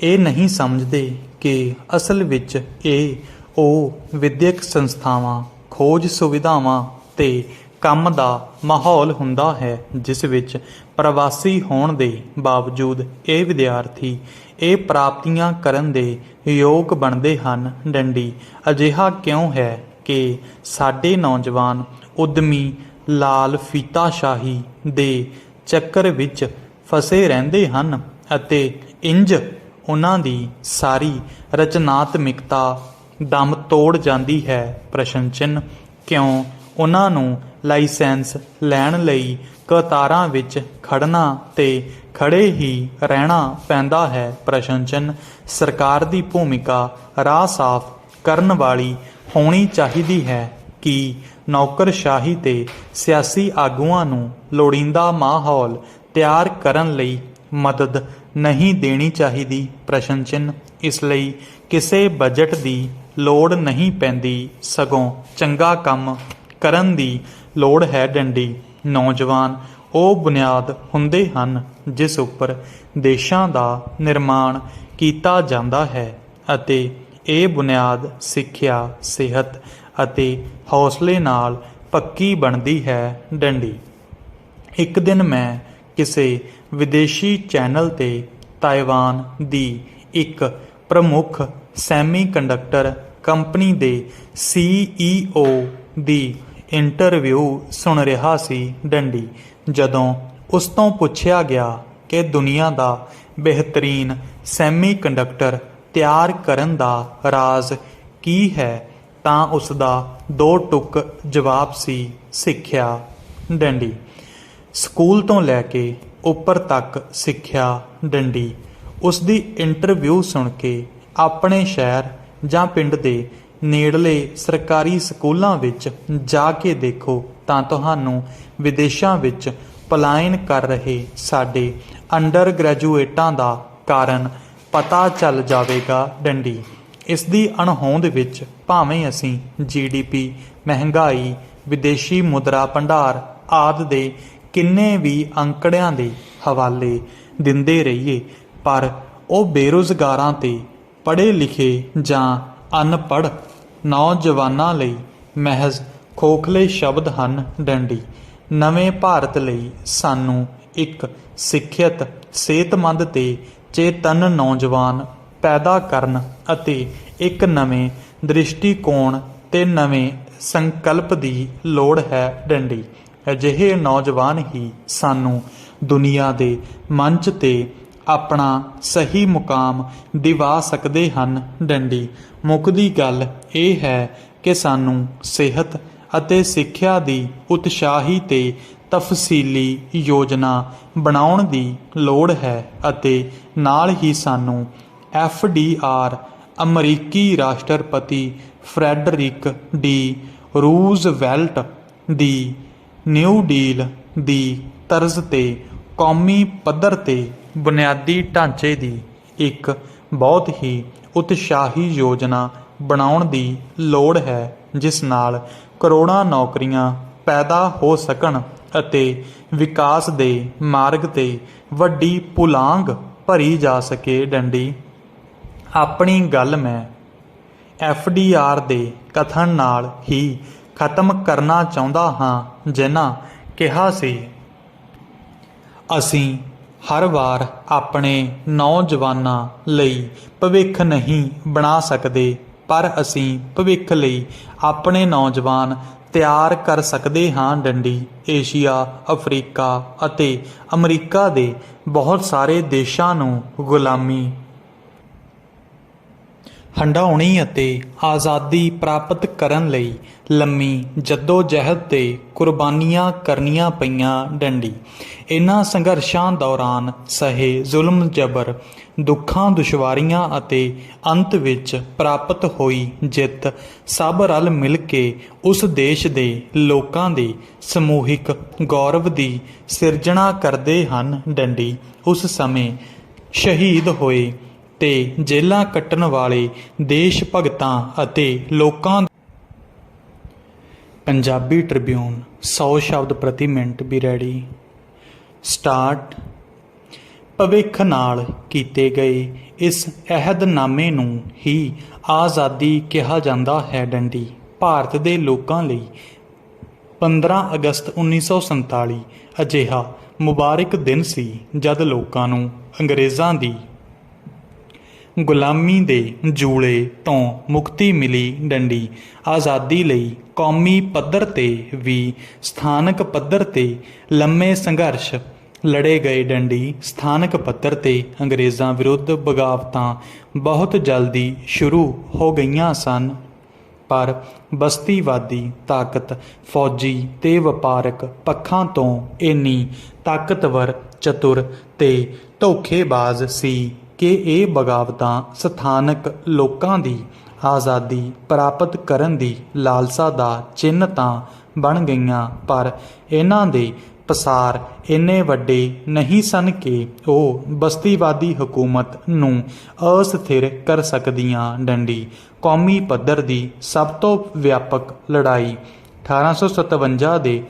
ਇਹ ਨਹੀਂ ਸਮਝਦੇ ਕਿ ਅਸਲ ਵਿੱਚ ਇਹ ਉਹ ਵਿਦਿਅਕ ਸੰਸਥਾਵਾਂ, ਖੋਜ ਸੁਵਿਧਾਵਾਂ ਤੇ ਕੰਮ ਦਾ ਮਾਹੌਲ ਹੁੰਦਾ ਹੈ ਜਿਸ ਵਿੱਚ ਪ੍ਰਵਾਸੀ ਹੋਣ ਦੇ ਬਾਵਜੂਦ ਇਹ ਵਿਦਿਆਰਥੀ ਇਹ ਪ੍ਰਾਪਤੀਆਂ ਕਰਨ ਦੇ ਯੋਗ ਬਣਦੇ ਹਨ। ਡੰਡੀ ਅਜਿਹਾ ਕਿਉਂ ਹੈ ਕਿ ਸਾਡੇ ਨੌਜਵਾਨ ਉਦਮੀ ਲਾਲ ਫੀਤਾਸ਼ਾਹੀ ਦੇ ਚੱਕਰ ਵਿੱਚ ਫਸੇ ਰਹਿੰਦੇ ਹਨ ਅਤੇ ਇੰਜ ਉਹਨਾਂ ਦੀ ਸਾਰੀ ਰਚਨਾਤਮਿਕਤਾ ਦਮ ਤੋੜ ਜਾਂਦੀ ਹੈ। ਪ੍ਰਸ਼ਨ ਚਿੰਨ੍ਹ ਕਿਉਂ ਉਹਨਾਂ ਨੂੰ ਲਾਇਸੈਂਸ ਲੈਣ ਲਈ ਕਤਾਰਾਂ ਵਿੱਚ ਖੜਨਾ ਤੇ ਖੜੇ ਹੀ ਰਹਿਣਾ ਪੈਂਦਾ ਹੈ। ਪ੍ਰਸ਼ਨ ਚਿੰਨ੍ਹ ਸਰਕਾਰ ਦੀ ਭੂਮਿਕਾ ਰਾਹ ਸਾਫ਼ ਕਰਨ ਵਾਲੀ ਹੋਣੀ ਚਾਹੀਦੀ ਹੈ ਕਿ ਨੌਕਰਸ਼ਾਹੀ ਤੇ ਸਿਆਸੀ ਆਗੂਆਂ ਨੂੰ ਲੋੜੀਂਦਾ ਮਾਹੌਲ ਤਿਆਰ ਕਰਨ ਲਈ ਮਦਦ ਨਹੀਂ ਦੇਣੀ ਚਾਹੀਦੀ। ਪ੍ਰਸ਼ਨ ਚਿੰਨ੍ਹ ਇਸ ਲਈ ਕਿਸੇ ਬਜਟ ਦੀ ਲੋੜ ਨਹੀਂ ਪੈਂਦੀ, ਸਗੋਂ ਚੰਗਾ ਕੰਮ ਕਰਨ ਦੀ ਲੋੜ ਹੈ। ਡੰਡੀ ਨੌਜਵਾਨ ਉਹ ਬੁਨਿਆਦ ਹੁੰਦੇ ਹਨ ਜਿਸ ਉੱਪਰ ਦੇਸ਼ਾਂ ਦਾ ਨਿਰਮਾਣ ਕੀਤਾ ਜਾਂਦਾ ਹੈ ਅਤੇ ਇਹ ਬੁਨਿਆਦ ਸਿੱਖਿਆ, ਸਿਹਤ ਅਤੇ ਹੌਸਲੇ ਨਾਲ ਪੱਕੀ ਬਣਦੀ ਹੈ। ਡੰਡੀ ਇੱਕ ਦਿਨ ਮੈਂ ਕਿਸੇ ਵਿਦੇਸ਼ੀ ਚੈਨਲ 'ਤੇ ਤਾਇਵਾਨ ਦੀ ਇੱਕ ਪ੍ਰਮੁੱਖ ਸੈਮੀਕੰਡਕਟਰ ਕੰਪਨੀ ਦੇ CEO ਦੀ ਇੰਟਰਵਿਊ ਸੁਣ ਰਿਹਾ ਸੀ। ਡੰਡੀ ਜਦੋਂ ਉਸ ਤੋਂ ਪੁੱਛਿਆ ਗਿਆ ਕਿ ਦੁਨੀਆ ਦਾ ਬਿਹਤਰੀਨ ਸੈਮੀਕੰਡਕਟਰ ਤਿਆਰ ਕਰਨ ਦਾ ਰਾਜ਼ ਕੀ ਹੈ ਤਾਂ ਉਸ ਦਾ ਦੋ ਟੁਕ ਜਵਾਬ ਸੀ, ਸਿੱਖਿਆ। ਡੰਡੀ ਸਕੂਲ ਤੋਂ ਲੈ ਕੇ ਉੱਪਰ ਤੱਕ ਸਿੱਖਿਆ। ਡੰਡੀ ਉਸ ਦੀ ਇੰਟਰਵਿਊ ਸੁਣ ਕੇ ਆਪਣੇ ਸ਼ਹਿਰ ਜਾਂ ਪਿੰਡ ਦੇ ਨੇੜਲੇ ਸਰਕਾਰੀ ਸਕੂਲਾਂ ਵਿੱਚ ਜਾ ਕੇ ਦੇਖੋ ਤਾਂ ਤੁਹਾਨੂੰ ਵਿਦੇਸ਼ਾਂ ਵਿੱਚ ਪਲਾਇਨ ਕਰ ਰਹੇ ਸਾਡੇ ਅੰਡਰ ਗ੍ਰੈਜੂਏਟਾਂ ਦਾ ਕਾਰਨ ਪਤਾ ਚੱਲ ਜਾਵੇਗਾ। ਡੰਡੀ ਇਸ ਦੀ ਅਣਹੋਂਦ ਵਿੱਚ ਭਾਵੇਂ ਅਸੀਂ GDP, ਮਹਿੰਗਾਈ, ਵਿਦੇਸ਼ੀ ਮੁਦਰਾ ਭੰਡਾਰ ਆਦਿ ਦੇ ਕਿੰਨੇ ਵੀ ਅੰਕੜਿਆਂ ਦੇ ਹਵਾਲੇ ਦਿੰਦੇ ਰਹੀਏ, ਪਰ ਉਹ ਬੇਰੁਜ਼ਗਾਰਾਂ ਤੇ ਪੜ੍ਹੇ ਲਿਖੇ ਜਾਂ ਅਨਪੜ੍ਹ ਨੌਜਵਾਨਾਂ ਲਈ ਮਹਿਜ਼ ਖੋਖਲੇ ਸ਼ਬਦ ਹਨ। ਡੰਡੀ ਨਵੇਂ ਭਾਰਤ ਲਈ ਸਾਨੂੰ ਇੱਕ ਸਿੱਖਿਅਤ, ਸਿਹਤਮੰਦ ਤੇ ਚੇਤਨ ਨੌਜਵਾਨ ਪੈਦਾ ਕਰਨ ਅਤੇ ਇੱਕ ਨਵੇਂ ਦ੍ਰਿਸ਼ਟੀਕੋਣ ਤੇ ਨਵੇਂ ਸੰਕਲਪ ਦੀ ਲੋੜ ਹੈ। ਡੰਡੀ ਅਜਿਹੇ ਨੌਜਵਾਨ ਹੀ ਸਾਨੂੰ ਦੁਨੀਆ ਦੇ ਮੰਚ ਤੇ ਆਪਣਾ ਸਹੀ ਮੁਕਾਮ ਦਿਵਾ ਸਕਦੇ ਹਨ। ਡੰਡੀ ਮੁੱਕਦੀ ਗੱਲ ਇਹ ਹੈ ਕਿ ਸਾਨੂੰ ਸਿਹਤ ਅਤੇ ਸਿੱਖਿਆ ਦੀ ਉਤਸ਼ਾਹੀ ਤੇ ਤਫਸੀਲੀ ਯੋਜਨਾ ਬਣਾਉਣ ਦੀ ਲੋੜ ਹੈ ਅਤੇ ਨਾਲ ਹੀ ਸਾਨੂੰ FDR ਅਮਰੀਕੀ ਰਾਸ਼ਟਰਪਤੀ ਫਰੈਡਰਿਕ ਡੀ ਰੂਜ਼ਵੈਲਟ ਦੀ ਨਿਊ ਡੀਲ ਦੀ ਤਰਜ਼ ਤੇ ਕੌਮੀ ਪੱਧਰ ਤੇ ਬੁਨਿਆਦੀ ਢਾਂਚੇ ਦੀ ਇੱਕ ਬਹੁਤ ਹੀ ਉਤਸ਼ਾਹੀ ਯੋਜਨਾ ਬਣਾਉਣ ਦੀ ਲੋੜ ਹੈ, ਜਿਸ ਨਾਲ ਕਰੋੜਾਂ ਨੌਕਰੀਆਂ ਪੈਦਾ ਹੋ ਸਕਣ ਅਤੇ ਵਿਕਾਸ ਦੇ ਮਾਰਗ ਤੇ ਵੱਡੀ ਪੁਲਾਂਘ ਭਰੀ ਜਾ ਸਕੇ। ਡੰਡੀ ਆਪਣੀ ਗੱਲ ਮੈਂ FDR ਦੇ ਕਥਨ ਨਾਲ ਹੀ ਖਤਮ ਕਰਨਾ ਚਾਹੁੰਦਾ ਹਾਂ, ਜਿਨ੍ਹਾਂ ਕਿਹਾ ਸੀ, ਅਸੀਂ ਹਰ ਵਾਰ ਆਪਣੇ ਨੌਜਵਾਨਾਂ ਲਈ ਭਵਿੱਖ ਨਹੀਂ ਬਣਾ ਸਕਦੇ, ਪਰ ਅਸੀਂ ਭਵਿੱਖ ਲਈ ਆਪਣੇ ਨੌਜਵਾਨ ਤਿਆਰ ਕਰ ਸਕਦੇ ਹਾਂ। ਡੰਡੀ ਏਸ਼ੀਆ, ਅਫਰੀਕਾ ਅਤੇ ਅਮਰੀਕਾ ਦੇ ਬਹੁਤ ਸਾਰੇ ਦੇਸ਼ਾਂ ਨੂੰ ਗੁਲਾਮੀ ਹੰਢਾਉਣੀ ਅਤੇ ਆਜ਼ਾਦੀ ਪ੍ਰਾਪਤ ਕਰਨ ਲਈ ਲੰਮੀ ਜੱਦੋ-ਜਹਿਦ ਤੇ ਕੁਰਬਾਨੀਆਂ ਕਰਨੀਆਂ ਪਈਆਂ। ਡੰਡੀ ਇਹਨਾਂ ਸੰਘਰਸ਼ਾਂ ਦੌਰਾਨ ਸਹੇ ਜ਼ੁਲਮ ਜਬਰ, ਦੁੱਖਾਂ ਦੁਸ਼ਵਾਰੀਆਂ ਅਤੇ ਅੰਤ ਵਿੱਚ ਪ੍ਰਾਪਤ ਹੋਈ ਜਿੱਤ ਸਭ ਰਲ ਮਿਲ ਕੇ ਉਸ ਦੇਸ਼ ਦੇ ਲੋਕਾਂ ਦੇ ਸਮੂਹਿਕ ਗੌਰਵ ਦੀ ਸਿਰਜਣਾ ਕਰਦੇ ਹਨ। ਡੰਡੀ ਉਸ ਸਮੇਂ ਸ਼ਹੀਦ ਹੋਏ ਤੇ ਜੇਲਾਂ ਕੱਟਣ ਵਾਲੇ ਦੇਸ਼ ਭਗਤਾਂ ਅਤੇ ਲੋਕਾਂ। ਪੰਜਾਬੀ ਟ੍ਰਿਬਿਊਨ 100 ਸ਼ਬਦ ਪ੍ਰਤੀ ਮਿੰਟ ਵੀ ਰੈਡੀ। ਸਟਾਰਟ। ਭਵਿੱਖ ਨਾਲ ਕੀਤੇ ਗਏ ਇਸ ਅਹਿਦਨਾਮੇ ਨੂੰ ਹੀ ਆਜ਼ਾਦੀ ਕਿਹਾ ਜਾਂਦਾ ਹੈ। ਡੰਡੀ ਭਾਰਤ ਦੇ ਲੋਕਾਂ ਲਈ 15 ਅਗਸਤ 1947 ਅਜਿਹਾ ਮੁਬਾਰਕ ਦਿਨ ਸੀ ਜਦ ਲੋਕਾਂ ਨੂੰ ਅੰਗਰੇਜ਼ਾਂ ਦੀ ਗੁਲਾਮੀ ਦੇ ਜੂਲੇ ਤੋਂ ਮੁਕਤੀ ਮਿਲੀ। ਡੰਡੀ ਆਜ਼ਾਦੀ ਲਈ ਕੌਮੀ ਪੱਧਰ 'ਤੇ ਵੀ ਸਥਾਨਕ ਪੱਧਰ 'ਤੇ ਲੰਮੇ ਸੰਘਰਸ਼ ਲੜੇ ਗਏ। ਡੰਡੀ ਸਥਾਨਕ ਪੱਧਰ 'ਤੇ ਅੰਗਰੇਜ਼ਾਂ ਵਿਰੁੱਧ ਬਗਾਵਤਾਂ ਬਹੁਤ ਜਲਦੀ ਸ਼ੁਰੂ ਹੋ ਗਈਆਂ ਸਨ, ਪਰ ਬਸਤੀਵਾਦੀ ਤਾਕਤ ਫੌਜੀ ਤੇ ਵਪਾਰਕ ਪੱਖਾਂ ਤੋਂ ਇੰਨੀ ਤਾਕਤਵਰ, ਚਤੁਰ ਤੇ ਧੋਖੇਬਾਜ਼ ਸੀ ਕਿ ਇਹ ਬਗਾਵਤਾਂ ਸਥਾਨਕ ਲੋਕਾਂ ਦੀ ਆਜ਼ਾਦੀ ਪ੍ਰਾਪਤ ਕਰਨ ਦੀ ਲਾਲਸਾ ਦਾ ਚਿੰਨ੍ਹ ਤਾਂ ਬਣ ਗਈਆਂ, ਪਰ ਇਹਨਾਂ ਦੇ ਪਸਾਰ ਇੰਨੇ ਵੱਡੇ ਨਹੀਂ ਸਨ ਕਿ ਉਹ ਬਸਤੀਵਾਦੀ ਹਕੂਮਤ ਨੂੰ ਅਸਥਿਰ ਕਰ ਸਕਦੀਆਂ। ਡੰਡੀ ਕੌਮੀ ਪੱਧਰ ਦੀ ਸਭ ਤੋਂ ਵਿਆਪਕ ਲੜਾਈ 1857 ਦੇ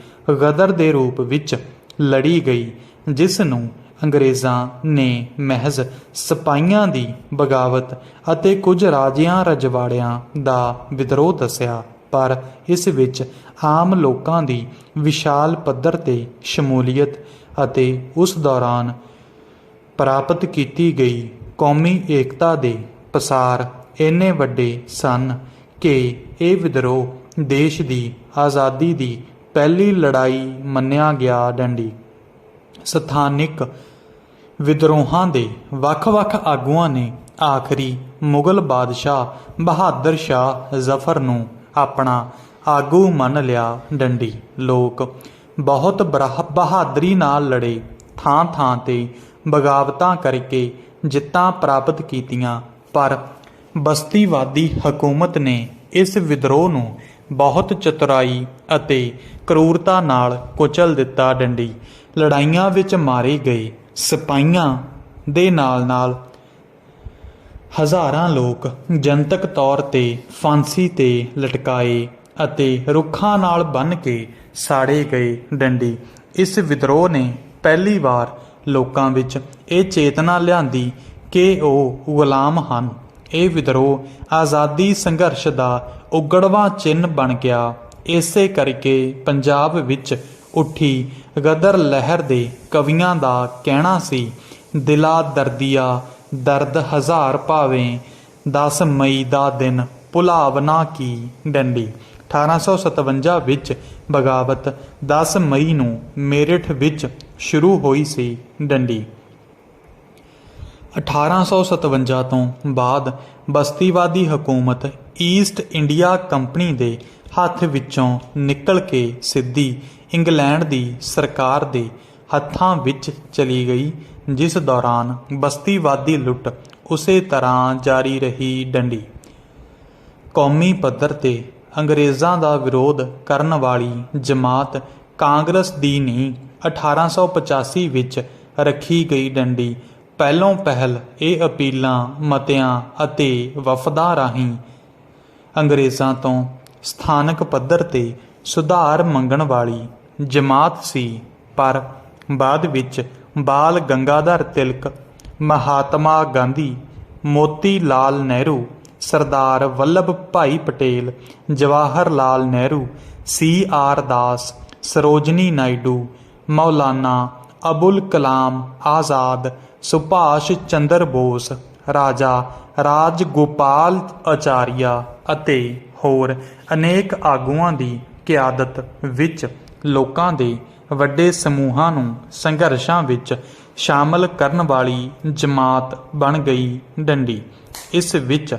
ਗਦਰ ਦੇ ਰੂਪ ਵਿੱਚ ਲੜੀ ਗਈ, ਜਿਸ ਨੂੰ ਅੰਗਰੇਜ਼ਾਂ ਨੇ ਮਹਿਜ਼ ਸਿਪਾਹੀਆਂ ਦੀ ਬਗਾਵਤ ਅਤੇ ਕੁਝ ਰਾਜਿਆਂ ਰਜਵਾੜਿਆਂ ਦਾ ਵਿਦਰੋਹ ਦੱਸਿਆ, ਪਰ ਇਸ ਵਿੱਚ ਆਮ ਲੋਕਾਂ ਦੀ ਵਿਸ਼ਾਲ ਪੱਧਰ 'ਤੇ ਸ਼ਮੂਲੀਅਤ ਅਤੇ ਉਸ ਦੌਰਾਨ ਪ੍ਰਾਪਤ ਕੀਤੀ ਗਈ ਕੌਮੀ ਏਕਤਾ ਦੇ ਪਸਾਰ ਇੰਨੇ ਵੱਡੇ ਸਨ ਕਿ ਇਹ ਵਿਦਰੋਹ ਦੇਸ਼ ਦੀ ਆਜ਼ਾਦੀ ਦੀ ਪਹਿਲੀ ਲੜਾਈ ਮੰਨਿਆ ਗਿਆ। ਡੰਡੀ ਸਥਾਨਿਕ ਵਿਦਰੋਹਾਂ ਦੇ ਵੱਖ-ਵੱਖ ਆਗੂਆਂ ਨੇ ਆਖਰੀ ਮੁਗਲ ਬਾਦਸ਼ਾਹ ਬਹਾਦਰ ਸ਼ਾਹ ਜ਼ਫਰ ਨੂੰ ਆਪਣਾ ਆਗੂ ਮੰਨ ਲਿਆ। ਡੰਡੀ ਲੋਕ ਬਹੁਤ ਬਹਾਦਰੀ ਨਾਲ ਲੜੇ, ਥਾਂ-ਥਾਂ 'ਤੇ ਬਗਾਵਤਾਂ ਕਰਕੇ ਜਿੱਤਾਂ ਪ੍ਰਾਪਤ ਕੀਤੀਆਂ, ਪਰ ਬਸਤੀਵਾਦੀ ਹਕੂਮਤ ਨੇ ਇਸ ਵਿਦਰੋਹ ਨੂੰ ਬਹੁਤ ਚਤੁਰਾਈ ਅਤੇ ਕਰੂਰਤਾ ਨਾਲ ਕੁਚਲ ਦਿੱਤਾ। ਡੰਡੀ ਲੜਾਈਆਂ ਵਿੱਚ ਮਾਰੇ ਗਏ ਸਿਪਾਹੀਆਂ ਦੇ ਨਾਲ-ਨਾਲ ਹਜ਼ਾਰਾਂ ਲੋਕ ਜਨਤਕ ਤੌਰ 'ਤੇ ਫਾਂਸੀ 'ਤੇ ਲਟਕਾਏ ਅਤੇ ਰੁੱਖਾਂ ਨਾਲ ਬੰਨ੍ਹ ਕੇ ਸਾੜੇ ਗਏ। ਡੰਡੀ ਇਸ ਵਿਦਰੋਹ ਨੇ ਪਹਿਲੀ ਵਾਰ ਲੋਕਾਂ ਵਿੱਚ ਇਹ ਚੇਤਨਾ ਲਿਆਂਦੀ ਕਿ ਉਹ ਗੁਲਾਮ ਹਨ। ਇਹ ਵਿਦਰੋਹ ਆਜ਼ਾਦੀ ਸੰਘਰਸ਼ ਦਾ ਉਗੜਵਾਂ ਚਿੰਨ੍ਹ ਬਣ ਗਿਆ। ਇਸੇ ਕਰਕੇ ਪੰਜਾਬ ਵਿੱਚ ਉੱਠੀ ਗਦਰ ਲਹਿਰ ਦੇ ਕਵੀਆਂ ਦਾ ਕਹਿਣਾ ਸੀ, ਦਿਲਾ ਦਰਦੀਆ ਦਰਦ ਹਜ਼ਾਰ ਭਾਵੇਂ 10 ਮਈ ਦਾ ਦਿਨ ਭੁਲਾਵਨਾ ਕੀ। ਡੰਡੀ 1857 ਵਿੱਚ ਬਗਾਵਤ 10 ਮਈ ਨੂੰ ਮੇਰਠ ਵਿੱਚ ਸ਼ੁਰੂ ਹੋਈ ਸੀ। ਡੰਡੀ 1857 ਤੋਂ ਬਾਅਦ ਬਸਤੀਵਾਦੀ ਹਕੂਮਤ ਈਸਟ ਇੰਡੀਆ ਕੰਪਨੀ ਦੇ ਹੱਥ ਵਿੱਚੋਂ ਨਿਕਲ ਕੇ ਸਿੱਧੀ ਇੰਗਲੈਂਡ ਦੀ ਸਰਕਾਰ ਦੇ ਹੱਥਾਂ ਵਿੱਚ ਚਲੀ ਗਈ, ਜਿਸ ਦੌਰਾਨ ਬਸਤੀਵਾਦੀ ਲੁੱਟ ਉਸੇ ਤਰ੍ਹਾਂ ਜਾਰੀ ਰਹੀ। ਡੰਡੀ ਕੌਮੀ ਪੱਧਰ 'ਤੇ ਅੰਗਰੇਜ਼ਾਂ ਦਾ ਵਿਰੋਧ ਕਰਨ ਵਾਲੀ ਜਮਾਤ ਕਾਂਗਰਸ ਦੀ ਨੀਂਹ 1885 ਵਿੱਚ ਰੱਖੀ ਗਈ। ਡੰਡੀ ਪਹਿਲੋਂ ਪਹਿਲ ਇਹ ਅਪੀਲਾਂ, ਮਤਿਆਂ ਅਤੇ ਵਫਦਾਂ ਰਾਹੀਂ ਅੰਗਰੇਜ਼ਾਂ ਤੋਂ ਸਥਾਨਕ ਪੱਧਰ 'ਤੇ ਸੁਧਾਰ ਮੰਗਣ ਵਾਲੀ ਜਮਾਤ ਸੀ, ਪਰ ਬਾਅਦ ਵਿੱਚ ਬਾਲ ਗੰਗਾਧਰ ਤਿਲਕ, ਮਹਾਤਮਾ ਗਾਂਧੀ, ਮੋਤੀ ਲਾਲ ਨਹਿਰੂ, ਸਰਦਾਰ ਵੱਲਭ ਭਾਈ ਪਟੇਲ, ਜਵਾਹਰ ਲਾਲ ਨਹਿਰੂ, CR ਦਾਸ, ਸਰੋਜਨੀ ਨਾਇਡੂ, ਮੌਲਾਨਾ ਅਬੁਲ ਕਲਾਮ ਆਜ਼ਾਦ, ਸੁਭਾਸ਼ ਚੰਦਰ ਬੋਸ, ਰਾਜਾ ਰਾਜ ਗੋਪਾਲ ਆਚਾਰੀਆ ਅਤੇ ਹੋਰ ਅਨੇਕ ਆਗੂਆਂ ਦੀ ਕਿਆਦਤ ਵਿੱਚ ਲੋਕਾਂ ਦੇ ਵੱਡੇ ਸਮੂਹਾਂ ਨੂੰ ਸੰਘਰਸ਼ਾਂ ਵਿੱਚ ਸ਼ਾਮਲ ਕਰਨ ਵਾਲੀ ਜਮਾਤ ਬਣ ਗਈ ਡੰਡੀ। ਇਸ ਵਿੱਚ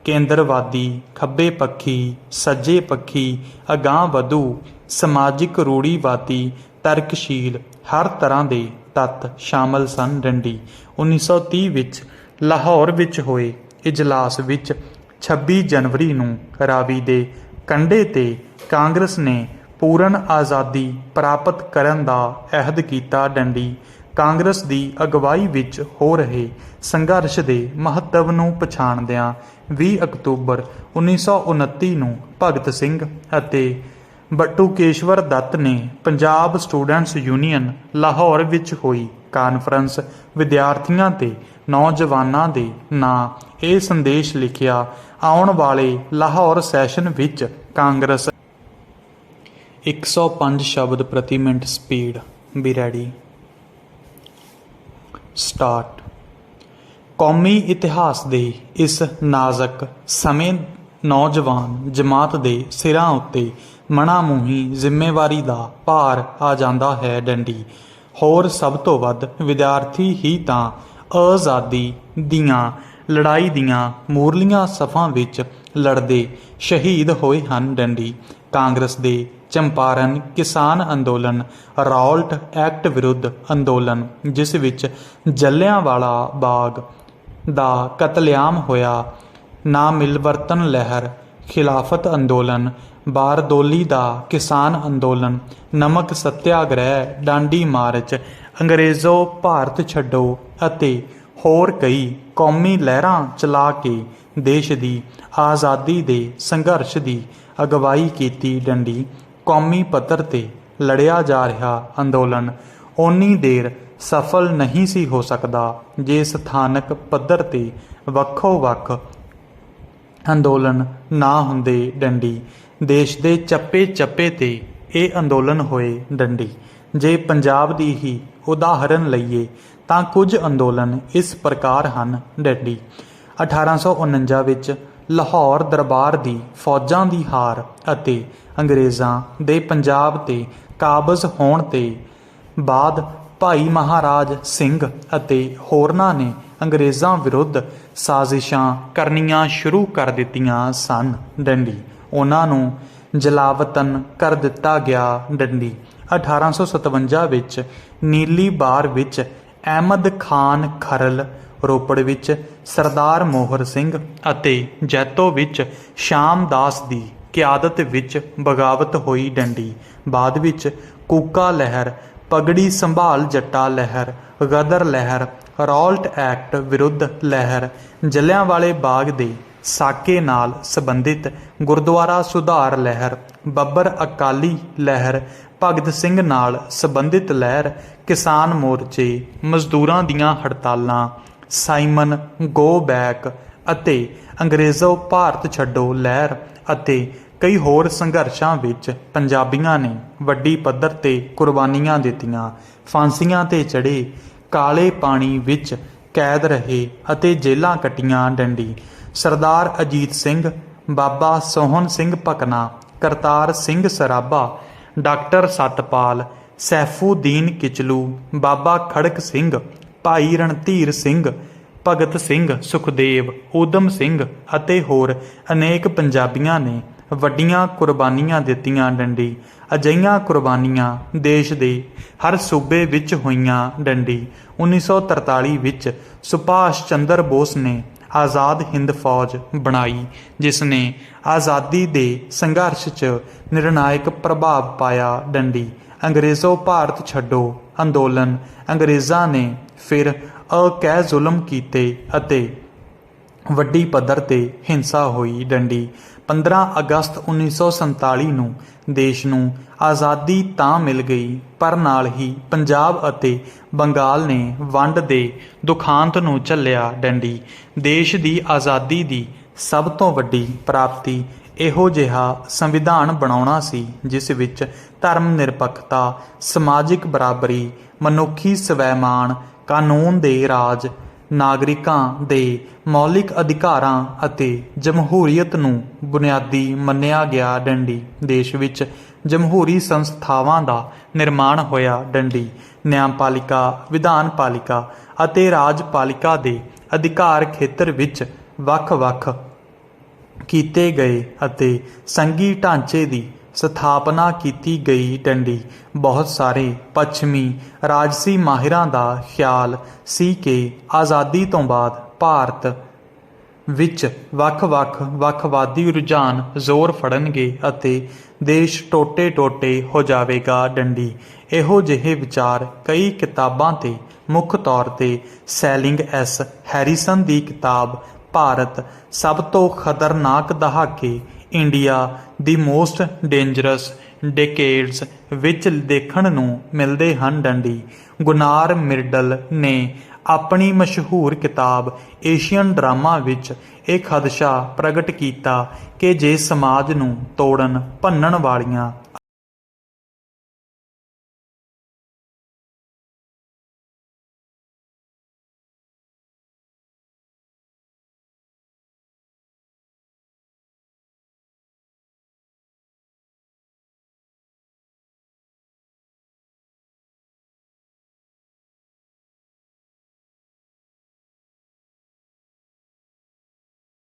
ਕੇਂਦਰਵਾਦੀ, ਖੱਬੇ ਪੱਖੀ, ਸੱਜੇ ਪੱਖੀ, ਅਗਾਂਹ-ਵਧੂ, ਸਮਾਜਿਕ ਰੂੜੀਵਾਦੀ, ਤਰਕਸ਼ੀਲ ਹਰ ਤਰ੍ਹਾਂ ਦੇ ਤੱਤ ਸ਼ਾਮਲ ਸਨ। ਡੰਡੀ 1930 ਵਿੱਚ ਲਾਹੌਰ ਵਿੱਚ ਹੋਏ ਇਜਲਾਸ ਵਿੱਚ 26 ਜਨਵਰੀ ਨੂੰ ਰਾਵੀ ਦੇ ਕੰਢੇ 'ਤੇ ਕਾਂਗਰਸ ਨੇ ਪੂਰਨ ਆਜ਼ਾਦੀ ਪ੍ਰਾਪਤ ਕਰਨ ਦਾ ਅਹਿਦ ਕੀਤਾ। ਡੰਡੀ ਕਾਂਗਰਸ ਦੀ ਅਗਵਾਈ ਵਿੱਚ ਹੋ ਰਹੇ ਸੰਘਰਸ਼ ਦੇ ਮਹੱਤਵ ਨੂੰ ਪਛਾਣਦਿਆਂ 20 ਅਕਤੂਬਰ 1929 ਨੂੰ ਭਗਤ ਸਿੰਘ ਅਤੇ ਬਟੂਕੇਸ਼ਵਰ ਦੱਤ ਨੇ ਪੰਜਾਬ ਸਟੂਡੈਂਟਸ ਯੂਨੀਅਨ ਲਾਹੌਰ ਵਿੱਚ ਹੋਈ ਕਾਨਫਰੰਸ ਵਿਦਿਆਰਥੀਆਂ ਤੇ ਨੌਜਵਾਨਾਂ ਦੇ ਨਾਂ ਇਹ ਸੰਦੇਸ਼ ਲਿਖਿਆ, ਆਉਣ ਵਾਲੇ ਲਾਹੌਰ ਸੈਸ਼ਨ ਵਿੱਚ ਕਾਂਗਰਸ 105 ਸ਼ਬਦ ਪ੍ਰਤੀ minute speed. B ready start. ਕੌਮੀ ਇਤਿਹਾਸ ਦੇ ਇਸ ਨਾਜ਼ਕ ਸਮੇਂ ਨੌਜਵਾਨ ਜਮਾਤ ਦੇ ਸਿਰਾਂ ਉੱਤੇ ਮਣਾ ਮੂੰਹੀ ਜ਼ਿੰਮੇਵਾਰੀ ਦਾ ਭਾਰ ਆ ਜਾਂਦਾ ਹੈ। ਡੰਡੀ ਹੋਰ ਸਭ ਤੋਂ ਵੱਧ ਵਿਦਿਆਰਥੀ ਹੀ ਤਾਂ ਆਜ਼ਾਦੀ ਦੀਆਂ ਲੜਾਈ ਦੀਆਂ ਮੂਰਲੀਆਂ ਸਫ਼ਾਂ ਵਿੱਚ ਲੜਦੇ ਸ਼ਹੀਦ ਹੋਏ ਹਨ। ਡੰਡੀ ਕਾਂਗਰਸ ਦੇ ਚੰਪਾਰਨ ਕਿਸਾਨ ਅੰਦੋਲਨ, ਰੌਲਟ ਐਕਟ ਵਿਰੁੱਧ ਅੰਦੋਲਨ ਜਿਸ ਵਿੱਚ ਜਲਿਆਂਵਾਲਾ ਬਾਗ ਦਾ ਕਤਲੇਆਮ ਹੋਇਆ, ਨਾ ਮਿਲਵਰਤਨ ਲਹਿਰ, ਖਿਲਾਫਤ ਅੰਦੋਲਨ, ਬਾਰਦੋਲੀ ਦਾ ਕਿਸਾਨ ਅੰਦੋਲਨ, ਨਮਕ ਸੱਤਿਆਗ੍ਰਹਿ, ਡਾਂਡੀ ਮਾਰਚ, ਅੰਗਰੇਜ਼ੋ ਭਾਰਤ ਛੱਡੋ ਅਤੇ ਹੋਰ ਕਈ ਕੌਮੀ ਲਹਿਰਾਂ ਚਲਾ ਕੇ ਦੇਸ਼ ਦੀ ਆਜ਼ਾਦੀ ਦੇ ਸੰਘਰਸ਼ ਦੀ ਅਗਵਾਈ ਕੀਤੀ। ਡੰਡੀ ਕੌਮੀ ਪੱਧਰ 'ਤੇ ਲੜਿਆ ਜਾ ਰਿਹਾ ਅੰਦੋਲਨ ਓਨੀ ਦੇਰ ਸਫਲ ਨਹੀਂ ਸੀ ਹੋ ਸਕਦਾ ਜੇ ਸਥਾਨਕ ਪੱਧਰ 'ਤੇ ਵੱਖੋ-ਵੱਖ ਅੰਦੋਲਨ ਨਾ ਹੁੰਦੇ। ਡੰਡੀ ਦੇਸ਼ ਦੇ ਚੱਪੇ-ਚੱਪੇ 'ਤੇ ਇਹ ਅੰਦੋਲਨ ਹੋਏ। ਡੰਡੀ ਜੇ ਪੰਜਾਬ ਦੀ ਹੀ ਉਦਾਹਰਨ ਲਈਏ ਤਾਂ ਕੁਝ ਅੰਦੋਲਨ ਇਸ ਪ੍ਰਕਾਰ ਹਨ। ਡੰਡੀ 1849 ਵਿੱਚ ਲਾਹੌਰ ਦਰਬਾਰ ਦੀ ਫੌਜਾਂ ਦੀ ਹਾਰ ਅਤੇ ਅੰਗਰੇਜ਼ਾਂ ਦੇ ਪੰਜਾਬ 'ਤੇ ਕਾਬਜ਼ ਹੋਣ 'ਤੇ ਬਾਅਦ ਭਾਈ ਮਹਾਰਾਜ ਸਿੰਘ ਅਤੇ ਹੋਰਨਾਂ ਨੇ ਅੰਗਰੇਜ਼ਾਂ ਵਿਰੁੱਧ ਸਾਜ਼ਿਸ਼ਾਂ ਕਰਨੀਆਂ ਸ਼ੁਰੂ ਕਰ ਦਿੱਤੀਆਂ ਸਨ। ਡੰਡੀ ਉਹਨਾਂ ਨੂੰ ਜਲਾਵਤਨ ਕਰ ਦਿੱਤਾ ਗਿਆ। ਡੰਡੀ 1857 ਵਿੱਚ ਨੀਲੀ ਬਾਰ ਵਿੱਚ ਅਹਿਮਦ ਖਾਨ ਖਰਲ, ਰੋਪੜ ਵਿੱਚ ਸਰਦਾਰ ਮੋਹਰ ਸਿੰਘ ਅਤੇ ਜੈਤੋ ਵਿੱਚ ਸ਼ਾਮ ਦਾਸ ਦੀ ਕਿਆਦਤ ਵਿੱਚ ਬਗਾਵਤ ਹੋਈ। ਡੰਡੀ ਬਾਅਦ ਵਿੱਚ ਕੂਕਾ ਲਹਿਰ, ਪਗੜੀ ਸੰਭਾਲ ਜੱਟਾ ਲਹਿਰ, ਗਦਰ ਲਹਿਰ, ਰੌਲਟ ਐਕਟ ਵਿਰੁੱਧ ਲਹਿਰ, ਜਲਿਆਂਵਾਲੇ ਬਾਗ ਦੇ ਸਾਕੇ ਨਾਲ ਸੰਬੰਧਿਤ ਗੁਰਦੁਆਰਾ ਸੁਧਾਰ ਲਹਿਰ, ਬੱਬਰ ਅਕਾਲੀ ਲਹਿਰ, ਭਗਤ ਸਿੰਘ ਨਾਲ ਸੰਬੰਧਿਤ ਲਹਿਰ, ਕਿਸਾਨ ਮੋਰਚੇ, ਮਜ਼ਦੂਰਾਂ ਦੀਆਂ ਹੜਤਾਲਾਂ, ਸਾਈਮਨ ਗੋ ਬੈਕ ਅਤੇ ਅੰਗਰੇਜ਼ੋ ਭਾਰਤ ਛੱਡੋ ਲਹਿਰ ਅਤੇ ਕਈ ਹੋਰ ਸੰਘਰਸ਼ਾਂ ਵਿੱਚ ਪੰਜਾਬੀਆਂ ਨੇ ਵੱਡੀ ਪੱਧਰ 'ਤੇ ਕੁਰਬਾਨੀਆਂ ਦਿੱਤੀਆਂ, ਫਾਂਸੀਆਂ 'ਤੇ ਚੜ੍ਹੇ, ਕਾਲੇ ਪਾਣੀ ਵਿੱਚ ਕੈਦ ਰਹੇ ਅਤੇ ਜੇਲ੍ਹਾਂ ਕੱਟੀਆਂ। ਡੰਡੀ ਸਰਦਾਰ ਅਜੀਤ ਸਿੰਘ, ਬਾਬਾ ਸੋਹਣ ਸਿੰਘ ਭਕਨਾ, ਕਰਤਾਰ ਸਿੰਘ ਸਰਾਭਾ, ਡਾਕਟਰ ਸਤਪਾਲ, ਸੈਫੂਦੀਨ ਕਿਚਲੂ, ਬਾਬਾ ਖੜਕ ਸਿੰਘ, ਭਾਈ ਰਣਧੀਰ ਸਿੰਘ, ਭਗਤ ਸਿੰਘ ਸੁਖਦੇਵ, ਊਧਮ ਸਿੰਘ ਅਤੇ ਹੋਰ ਅਨੇਕ ਪੰਜਾਬੀਆਂ ਨੇ ਵੱਡੀਆਂ ਕੁਰਬਾਨੀਆਂ ਦਿੱਤੀਆਂ। ਡੰਡੀ ਅਜਿਹੀਆਂ ਕੁਰਬਾਨੀਆਂ ਦੇਸ਼ ਦੇ ਹਰ ਸੂਬੇ ਵਿੱਚ ਹੋਈਆਂ। ਡੰਡੀ 1943 ਵਿੱਚ ਸੁਭਾਸ਼ ਚੰਦਰ ਬੋਸ ਨੇ ਆਜ਼ਾਦ ਹਿੰਦ ਫੌਜ ਬਣਾਈ ਜਿਸ ਨੇ ਆਜ਼ਾਦੀ ਦੇ ਸੰਘਰਸ਼ 'ਚ ਨਿਰਣਾਇਕ ਪ੍ਰਭਾਵ ਪਾਇਆ। ਡੰਡੀ ਅੰਗਰੇਜ਼ੋ ਭਾਰਤ ਛੱਡੋ ਅੰਦੋਲਨ, ਅੰਗਰੇਜ਼ਾਂ ਨੇ ਫਿਰ ਅਕਹਿ ਜ਼ੁਲਮ ਕੀਤੇ ਅਤੇ ਵੱਡੀ ਪੱਧਰ 'ਤੇ ਹਿੰਸਾ ਹੋਈ। ਡੰਡੀ 15 ਅਗਸਤ 1947 ਨੂੰ ਦੇਸ਼ ਨੂੰ ਆਜ਼ਾਦੀ ਤਾਂ ਮਿਲ ਗਈ ਪਰ ਨਾਲ ਹੀ ਪੰਜਾਬ ਅਤੇ ਬੰਗਾਲ ਨੇ ਵੰਡ ਦੇ ਦੁਖਾਂਤ ਨੂੰ ਝੱਲਿਆ। ਡੰਡੀ ਦੇਸ਼ ਦੀ ਆਜ਼ਾਦੀ ਦੀ ਸਭ ਤੋਂ ਵੱਡੀ ਪ੍ਰਾਪਤੀ ਇਹੋ ਜਿਹਾ ਸੰਵਿਧਾਨ ਬਣਾਉਣਾ ਸੀ ਜਿਸ ਵਿੱਚ ਧਰਮ ਨਿਰਪੱਖਤਾ, ਸਮਾਜਿਕ ਬਰਾਬਰੀ, ਮਨੁੱਖੀ ਸਵੈਮਾਣ, ਕਾਨੂੰਨ ਦੇ ਰਾਜ, ਨਾਗਰਿਕਾਂ ਦੇ ਮੌਲਿਕ ਅਧਿਕਾਰਾਂ ਅਤੇ ਜਮਹੂਰੀਅਤ ਨੂੰ ਬੁਨਿਆਦੀ ਮੰਨਿਆ ਗਿਆ। ਡੰਡੀ ਦੇਸ਼ ਵਿੱਚ ਜਮਹੂਰੀ ਸੰਸਥਾਵਾਂ ਦਾ ਨਿਰਮਾਣ ਹੋਇਆ। ਡੰਡੀ ਨਿਆਂਪਾਲਿਕਾ, ਵਿਧਾਨਪਾਲਿਕਾ ਅਤੇ ਰਾਜਪਾਲਿਕਾ ਦੇ ਅਧਿਕਾਰ ਖੇਤਰ ਵਿੱਚ ਵੱਖ-ਵੱਖ ਕੀਤੇ ਗਏ ਅਤੇ ਸੰਘੀ ਢਾਂਚੇ ਦੀ ਸਥਾਪਨਾ ਕੀਤੀ ਗਈ। ਡੰਡੀ ਬਹੁਤ ਸਾਰੇ ਪੱਛਮੀ ਰਾਜਸੀ ਮਾਹਿਰਾਂ ਦਾ ਖਿਆਲ ਸੀ ਕਿ ਆਜ਼ਾਦੀ ਤੋਂ ਬਾਅਦ ਭਾਰਤ ਵਿੱਚ ਵੱਖ-ਵੱਖ ਵੱਖਵਾਦੀ ਰੁਝਾਨ ਜ਼ੋਰ ਫੜਨਗੇ ਅਤੇ ਦੇਸ਼ ਟੋਟੇ-ਟੋਟੇ ਹੋ ਜਾਵੇਗਾ। ਡੰਡੀ ਇਹੋ ਜਿਹੇ ਵਿਚਾਰ ਕਈ ਕਿਤਾਬਾਂ 'ਤੇ ਮੁੱਖ ਤੌਰ 'ਤੇ ਸੈਲਿੰਗ ਐਸ ਹੈਰੀਸਨ ਦੀ ਕਿਤਾਬ ਭਾਰਤ ਸਭ ਤੋਂ ਖਤਰਨਾਕ ਦਹਾਕੇ, ਇੰਡੀਆ ਦੀ ਮੋਸਟ ਡੇਂਜਰਸ ਡੇਕੇਡਸ ਵਿੱਚ ਦੇਖਣ ਨੂੰ ਮਿਲਦੇ ਹਨ। ਡੰਡੀ ਗੁਨਾਰ ਮਿਰਡਲ ਨੇ ਆਪਣੀ ਮਸ਼ਹੂਰ ਕਿਤਾਬ ਏਸ਼ੀਅਨ ਡਰਾਮਾ ਵਿੱਚ ਇਹ ਖਦਸ਼ਾ ਪ੍ਰਗਟ ਕੀਤਾ ਕਿ ਜੇ ਸਮਾਜ ਨੂੰ ਤੋੜਨ ਭੰਨਣ ਵਾਲੀਆਂ